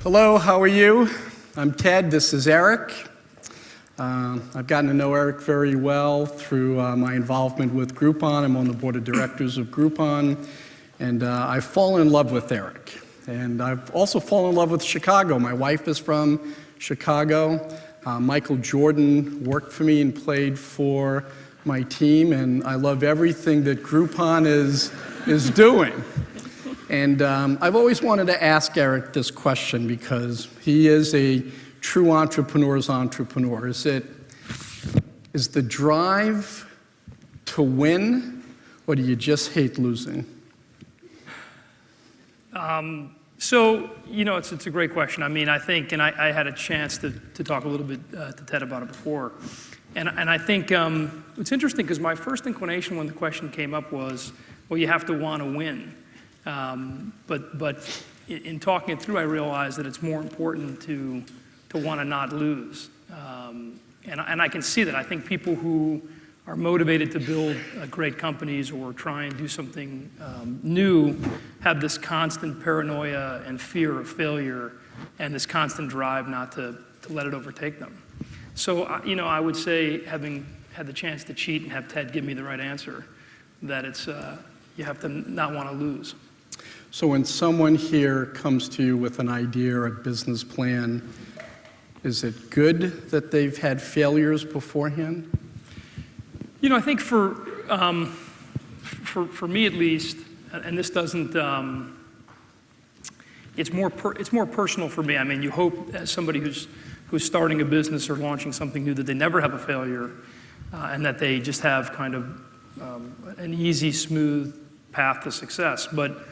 Hello, how are you? I'm Ted, this is Eric. I've gotten to know Eric very well through my involvement with Groupon. I'm on the board of directors of Groupon, and I've fallen in love with Eric. And I've also fallen in love with Chicago. My wife is from Chicago. Michael Jordan worked for me and played for my team, and I love everything that Groupon is doing. And I've always wanted to ask Eric this question because he is a true entrepreneur's entrepreneur. Is the drive to win, or do you just hate losing? So, it's a great question. I mean, I think, and I had a chance to talk a little bit to Ted about it before. And I think it's interesting because my first inclination when the question came up was, well, you have to want to win. But in talking it through, I realized that it's more important to want to not lose. And I can see that. I think people who are motivated to build great companies or try and do something new have this constant paranoia and fear of failure and this constant drive not to let it overtake them. So, I would say, having had the chance to cheat and have Ted give me the right answer, that it's you have to not want to lose. So when someone here comes to you with an idea or a business plan, is it good that they've had failures beforehand? I think for me at least, and this doesn't, it's more personal for me. I mean, you hope as somebody who's starting a business or launching something new that they never have a failure, and that they just have kind of an easy, smooth path to success. But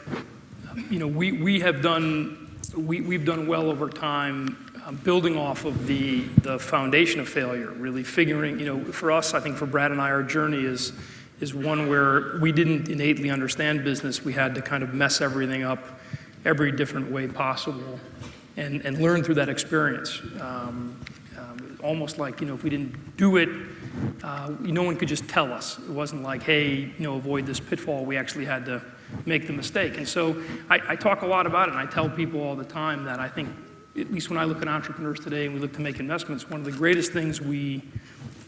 we've done well over time. Building off of the foundation of failure, really figuring, for us, I think for Brad and I, our journey is one where we didn't innately understand business. We had to kind of mess everything up every different way possible and learn through that experience. Almost like, if we didn't do it, no one could just tell us. It wasn't like, hey, avoid this pitfall. We actually had to make the mistake. And so I talk a lot about it, and I tell people all the time that I think, at least when I look at entrepreneurs today and we look to make investments, one of the greatest things we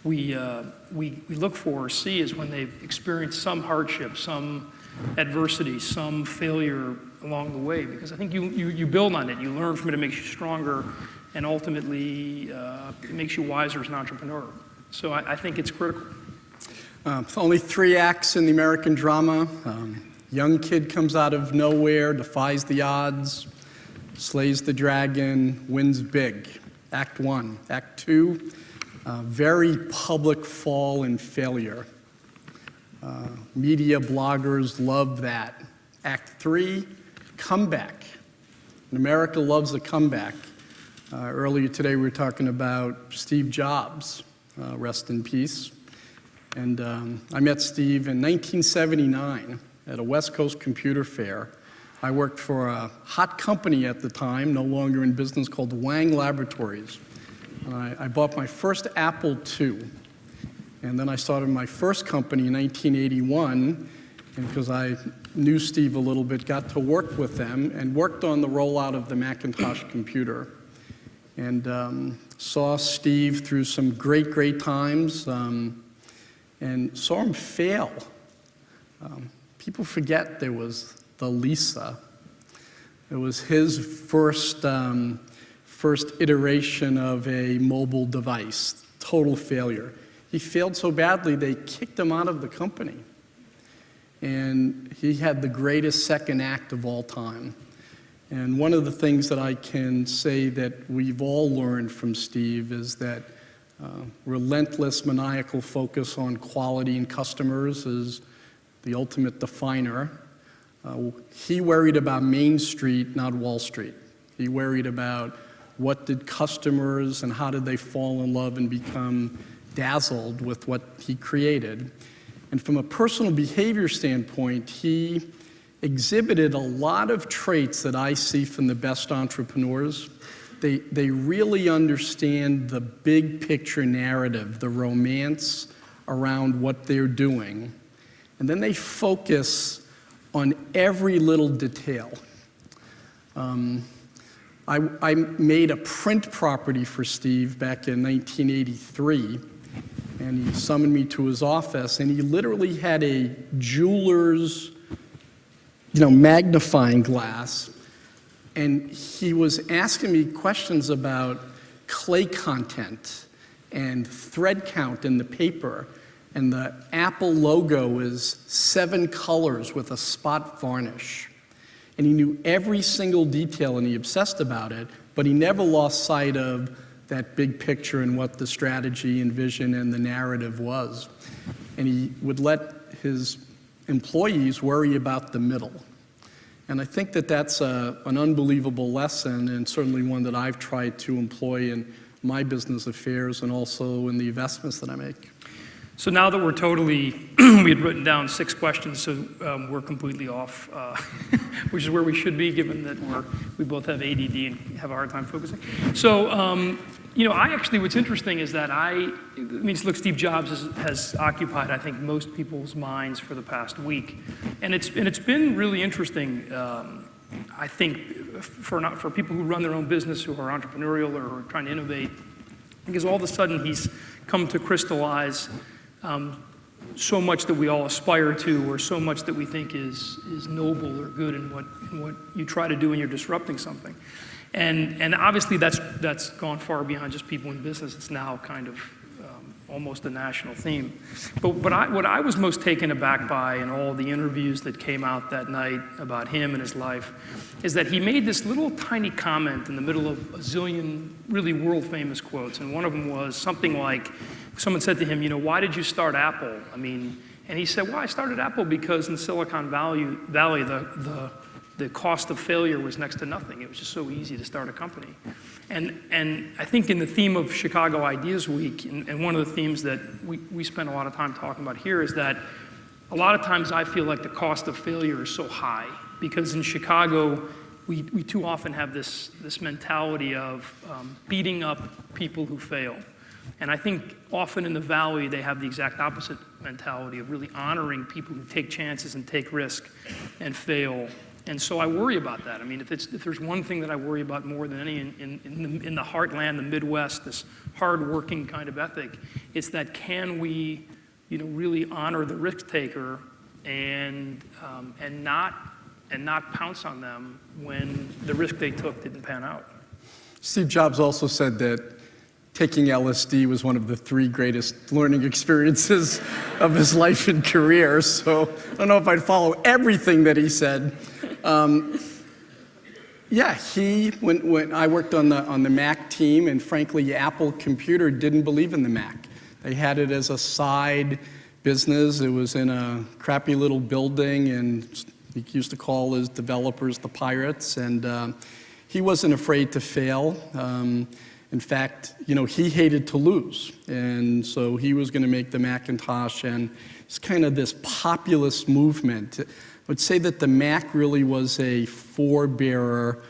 look for or see is when they've experienced some hardship, some adversity, some failure along the way. Because I think you build on it, you learn from it, it makes you stronger, and ultimately it makes you wiser as an entrepreneur. So I think it's critical. Only 3 acts in the American drama. Young kid comes out of nowhere, defies the odds, slays the dragon, wins big. Act 1. Act 2, very public fall and failure. Media bloggers love that. Act 3, comeback. And America loves a comeback. Earlier today we were talking about Steve Jobs, rest in peace. And I met Steve in 1979 at a West Coast computer fair. I worked for a hot company at the time, no longer in business, called Wang Laboratories. And I bought my first Apple II. And then I started my first company in 1981, and because I knew Steve a little bit, got to work with them and worked on the rollout of the Macintosh computer. And saw Steve through some great times, and saw him fail. People forget there was the Lisa. It was his first iteration of a mobile device, total failure. He failed so badly they kicked him out of the company. And he had the greatest second act of all time. And one of the things that I can say that we've all learned from Steve is that relentless, maniacal focus on quality and customers is the ultimate definer. He worried about Main Street, not Wall Street. He worried about what did customers and how did they fall in love and become dazzled with what he created. And from a personal behavior standpoint, he exhibited a lot of traits that I see from the best entrepreneurs. They really understand the big picture narrative, the romance around what they're doing. And then they focus on every little detail. I made a print property for Steve back in 1983, and he summoned me to his office, and he literally had a jeweler's, magnifying glass, and he was asking me questions about clay content and thread count in the paper, and the Apple logo is 7 colors with a spot varnish. And he knew every single detail and he obsessed about it, but he never lost sight of that big picture and what the strategy and vision and the narrative was. And he would let his employees worry about the middle. And I think that that's an unbelievable lesson, and certainly one that I've tried to employ in my business affairs and also in the investments that I make. So now that we're totally, we had written down 6 questions, so we're completely off, which is where we should be, given that we both have ADD and have a hard time focusing. So, I actually, what's interesting is that look, Steve Jobs has occupied, I think, most people's minds for the past week, and it's been really interesting. I think for people who run their own business, who are entrepreneurial or who are trying to innovate, because all of a sudden he's come to crystallize so much that we all aspire to, or so much that we think is noble or good in what you try to do when you're disrupting something. And obviously that's gone far beyond just people in business. It's now kind of almost a national theme. But what I was most taken aback by in all the interviews that came out that night about him and his life is that he made this little tiny comment in the middle of a zillion really world famous quotes. And one of them was something like, someone said to him, why did you start Apple? And he said, well, I started Apple because in Silicon Valley, the cost of failure was next to nothing. It was just so easy to start a company. And I think in the theme of Chicago Ideas Week, and one of the themes that we spend a lot of time talking about here is that a lot of times I feel like the cost of failure is so high, because in Chicago, we too often have this mentality of beating up people who fail. And I think often in the Valley, they have the exact opposite mentality of really honoring people who take chances and take risk and fail. And so I worry about that. If there's one thing that I worry about more than any in the heartland, the Midwest, this hard-working kind of ethic, it's that can we, really honor the risk taker and not pounce on them when the risk they took didn't pan out. Steve Jobs also said that taking LSD was one of the 3 greatest learning experiences of his life and career. So I don't know if I'd follow everything that he said. When I worked on the Mac team, and frankly, Apple Computer didn't believe in the Mac. They had it as a side business. It was in a crappy little building, and he used to call his developers the pirates, and he wasn't afraid to fail. In fact, he hated to lose, and so he was going to make the Macintosh, and it's kind of this populist movement. I would say that the Mac really was a forebearer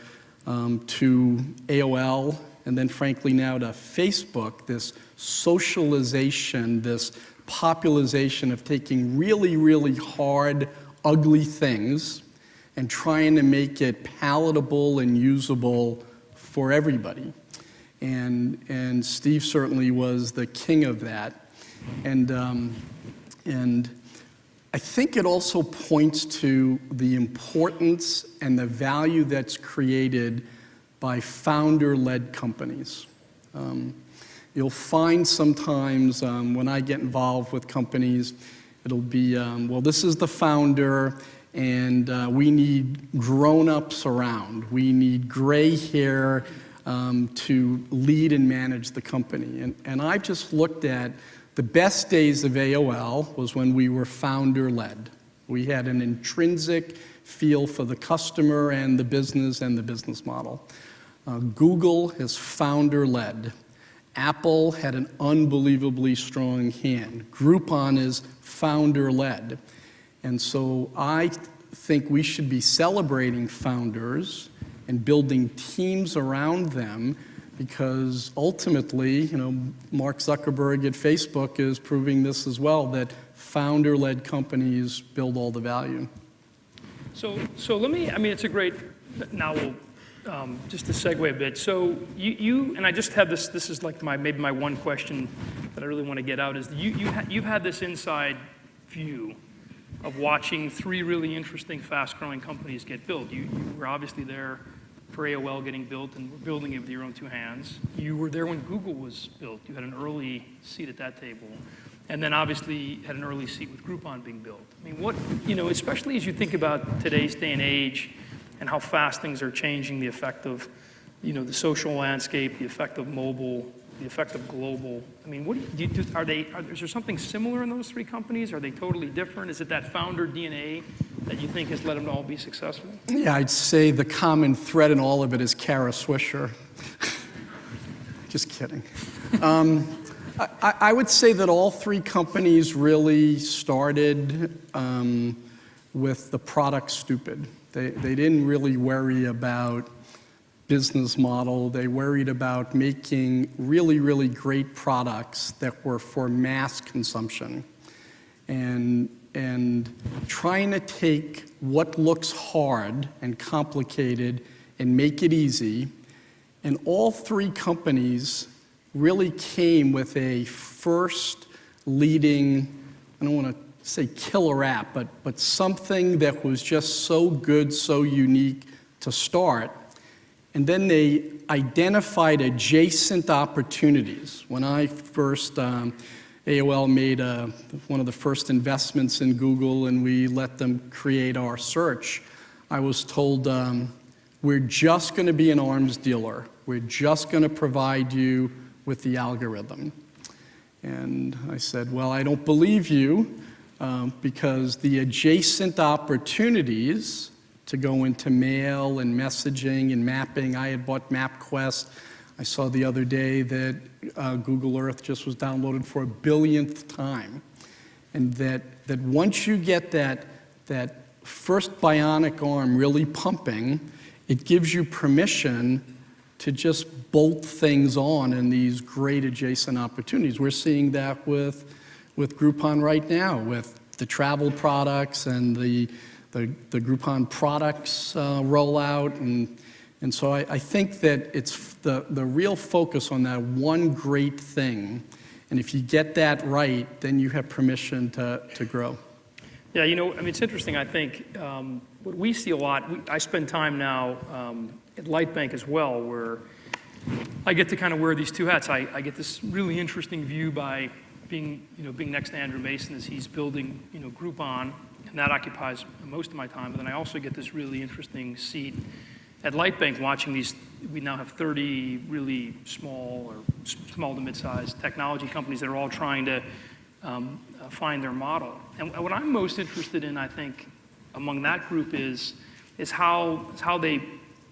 to AOL, and then frankly now to Facebook, this socialization, this popularization of taking really, really hard, ugly things and trying to make it palatable and usable for everybody. And Steve certainly was the king of that. And I think it also points to the importance and the value that's created by founder-led companies. You'll find sometimes when I get involved with companies, it'll be, well, this is the founder, and we need grown-ups around. We need gray hair to lead and manage the company. And I've just looked at the best days of AOL was when we were founder-led. We had an intrinsic feel for the customer and the business model. Google is founder-led. Apple had an unbelievably strong hand. Groupon is founder-led. And so I think we should be celebrating founders and building teams around them, because ultimately, Mark Zuckerberg at Facebook is proving this as well, that founder-led companies build all the value. So let me, it's a great, now we'll just to segue a bit. So you and I just have this. This is like maybe my one question that I really want to get out is you've had this inside view of watching three really interesting, fast-growing companies get built. You were obviously there for AOL getting built and were building it with your own two hands. You were there when Google was built. You had an early seat at that table. And then obviously had an early seat with Groupon being built. I mean, especially as you think about today's day and age and how fast things are changing, the effect of, the social landscape, the effect of mobile, the effect of global. I mean, is there something similar in those three companies? Are they totally different? Is it that founder DNA that you think has let them all be successful? Yeah, I'd say the common thread in all of it is Kara Swisher. Just kidding. I would say that all three companies really started with the product stupid. They didn't really worry about business model. They worried about making really, really great products that were for mass consumption and trying to take what looks hard and complicated and make it easy. And all three companies really came with a first leading, I don't want to say killer app, but something that was just so good, so unique to start. And then they identified adjacent opportunities. When I first, AOL made one of the first investments in Google and we let them create our search, I was told, we're just going to be an arms dealer. We're just going to provide you with the algorithm. And I said, well, I don't believe you because the adjacent opportunities to go into mail and messaging and mapping, I had bought MapQuest. I saw the other day that Google Earth just was downloaded for a billionth time. And that once you get that first bionic arm really pumping, it gives you permission to just bolt things on in these great adjacent opportunities. We're seeing that with Groupon right now, with the travel products and the Groupon products rollout. And so I think that it's the real focus on that one great thing. And if you get that right, then you have permission to grow. Yeah, it's interesting. I think what we see a lot, I spend time now at Lightbank as well, where I get to kind of wear these two hats. I get this really interesting view by being next to Andrew Mason as he's building, Groupon, and that occupies most of my time. But then I also get this really interesting seat at Lightbank watching these. We now have 30 really small to mid-sized technology companies that are all trying to find their model. And what I'm most interested in, I think, among that group is how they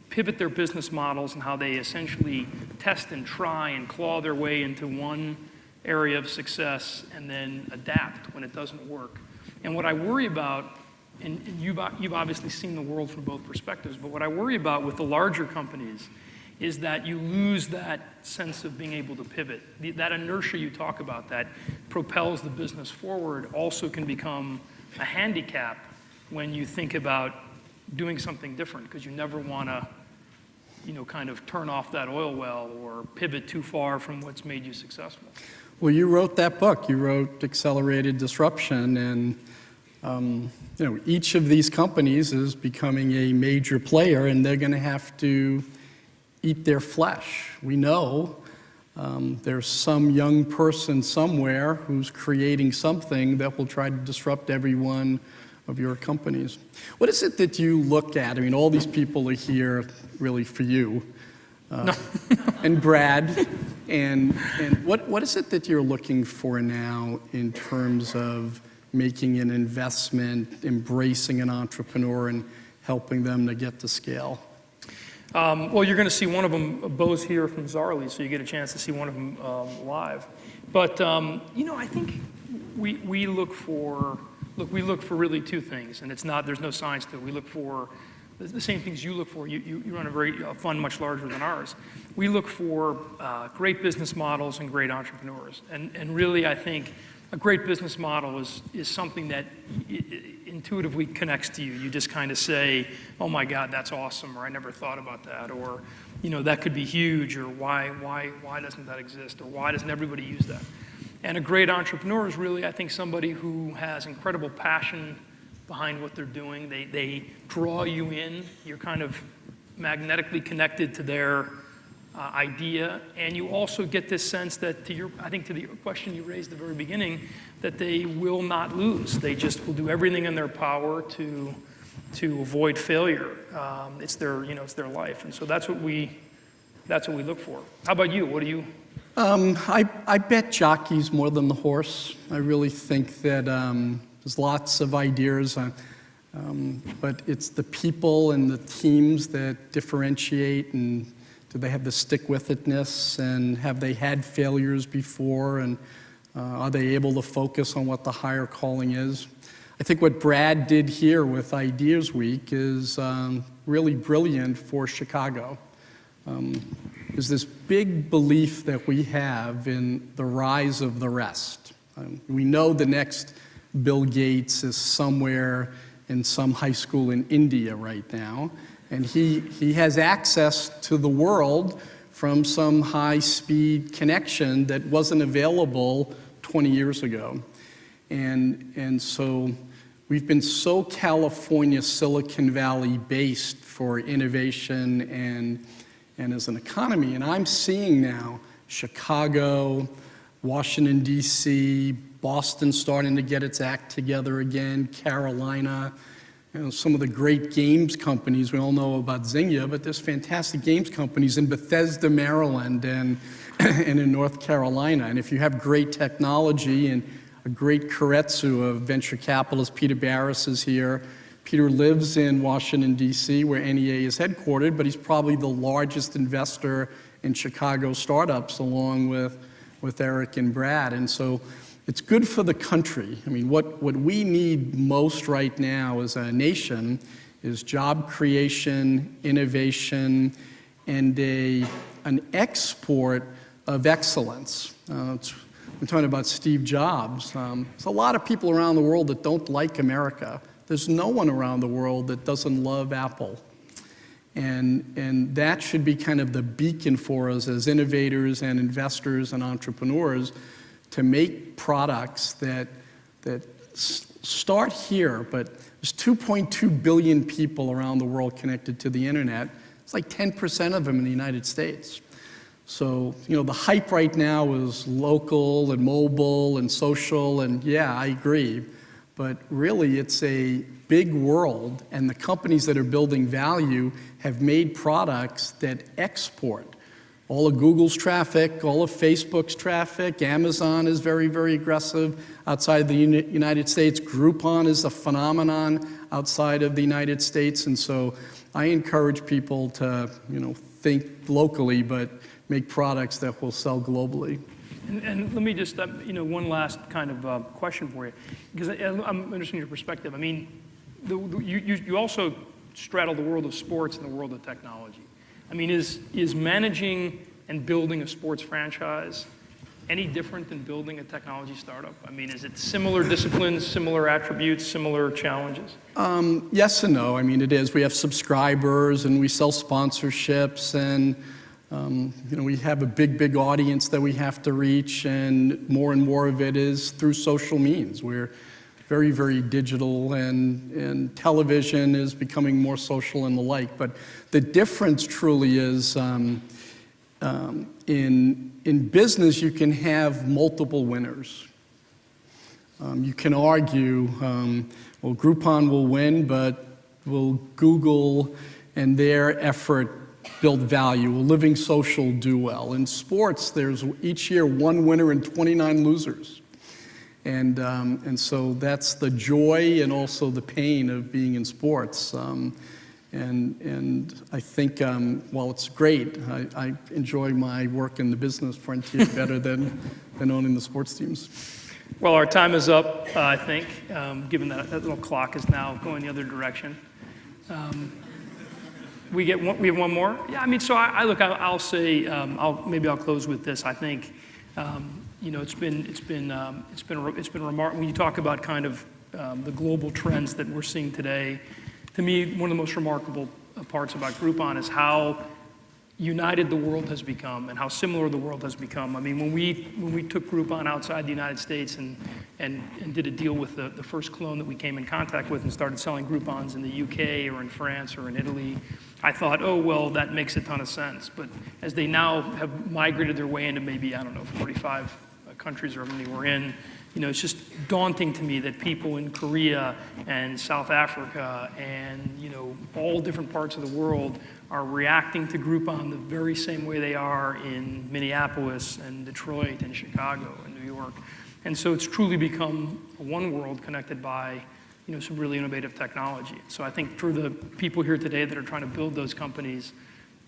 pivot their business models and how they essentially test and try and claw their way into one area of success and then adapt when it doesn't work. And what I worry about, and you've obviously seen the world from both perspectives, but what I worry about with the larger companies is that you lose that sense of being able to pivot. That inertia you talk about that propels the business forward also can become a handicap when you think about doing something different, because you never want to, kind of turn off that oil well or pivot too far from what's made you successful. Well, you wrote that book. You wrote Accelerated Disruption, and each of these companies is becoming a major player, and they're going to have to eat their flesh. We know there's some young person somewhere who's creating something that will try to disrupt every one of your companies. What is it that you look at? I mean, all these people are here really for you, and Brad, and what is it that you're looking for now in terms of making an investment, embracing an entrepreneur, and helping them to get to scale? Well, you're going to see one of them, Bo's here from Zarly, so you get a chance to see one of them live. But, I think we look for really two things, and there's no science to it. We look for the same things you look for. You run a fund much larger than ours. We look for great business models and great entrepreneurs. And really, I think a great business model is something that intuitively connects to you. You just kind of say, oh my God, that's awesome, or I never thought about that, or that could be huge, or why doesn't that exist, or why doesn't everybody use that? And a great entrepreneur is really, I think, somebody who has incredible passion behind what they're doing. They draw you in. You're kind of magnetically connected to their idea, and you also get this sense that, I think to the question you raised at the very beginning, that they will not lose. They just will do everything in their power to avoid failure. It's their life, and so that's what we look for. How about you? What do you? I bet jockeys more than the horse. I really think that there's lots of ideas, but it's the people and the teams that differentiate, and do they have the stick-with-itness, and have they had failures before, and are they able to focus on what the higher calling is? I think what Brad did here with Ideas Week is really brilliant for Chicago. There's this big belief that we have in the rise of the rest. We know the next Bill Gates is somewhere in some high school in India right now, and he has access to the world from some high-speed connection that wasn't available 20 years ago. And so we've been so California, Silicon Valley based for innovation and as an economy. And I'm seeing now Chicago, Washington, D.C., Boston starting to get its act together again, Carolina, some of the great games companies. We all know about Zynga, but there's fantastic games companies in Bethesda, Maryland, and in North Carolina. And if you have great technology and a great keiretsu of venture capitalists, Peter Barris is here. Peter lives in Washington, D.C., where NEA is headquartered, but he's probably the largest investor in Chicago startups, along with Eric and Brad. And so it's good for the country. I mean, what we need most right now as a nation is job creation, innovation, and an export of excellence. I'm talking about Steve Jobs. There's a lot of people around the world that don't like America. There's no one around the world that doesn't love Apple. And that should be kind of the beacon for us as innovators and investors and entrepreneurs to make products that start here. But there's 2.2 billion people around the world connected to the internet. It's like 10% of them in the United States. So, the hype right now is local and mobile and social, and yeah, I agree. But really, it's a big world, and the companies that are building value have made products that export. All of Google's traffic, all of Facebook's traffic, Amazon is very, very aggressive outside the United States. Groupon is a phenomenon outside of the United States, and so I encourage people to, think locally, but make products that will sell globally. And let me just, one last kind of question for you, because I'm interested in your perspective. I mean, you also straddle the world of sports and the world of technology. I mean, is managing and building a sports franchise any different than building a technology startup? I mean, is it similar disciplines, similar attributes, similar challenges? Yes and no. I mean, it is. We have subscribers and we sell sponsorships, and we have a big audience that we have to reach, and more of it is through social means. We're very, very digital, and television is becoming more social and the like. But the difference truly is in business, you can have multiple winners. You can argue, well, Groupon will win, but will Google and their effort build value? Will Living Social do well? In sports, there's each year one winner and 29 losers. And so that's the joy and also the pain of being in sports. And I think, while it's great, I enjoy my work in the business frontier better than owning the sports teams. Well, our time is up, I think, given that little clock is now going the other direction. We have one more? Yeah, I mean, so I'll say, maybe I'll close with this. I think, you know, it's been remarkable. When you talk about kind of the global trends that we're seeing today, to me, one of the most remarkable parts about Groupon is how united the world has become and how similar the world has become. I mean, when we took Groupon outside the United States and did a deal with the first clone that we came in contact with and started selling Groupons in the UK or in France or in Italy, I thought, oh, well, that makes a ton of sense. But as they now have migrated their way into maybe, I don't know, 45 countries or how many we're in, you know, it's just daunting to me that people in Korea and South Africa and, you know, all different parts of the world are reacting to Groupon the very same way they are in Minneapolis and Detroit and Chicago and New York. And so it's truly become one world connected by, you know, some really innovative technology. So I think for the people here today that are trying to build those companies,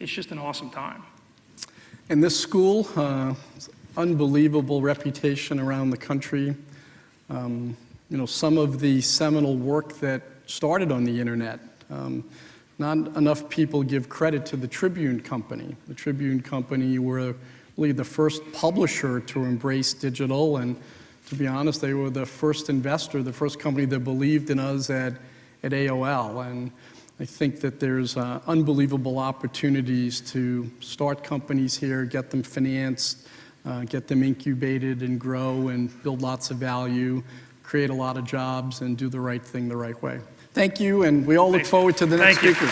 it's just an awesome time. And this school, unbelievable reputation around the country. You know, some of the seminal work that started on the internet. Not enough people give credit to the Tribune Company. The Tribune Company were really the first publisher to embrace digital, and to be honest, they were the first investor, the first company that believed in us at AOL. And I think that there's unbelievable opportunities to start companies here, get them financed, get them incubated and grow and build lots of value, create a lot of jobs, and do the right thing the right way. Thank you, and we all look forward to the next speakers.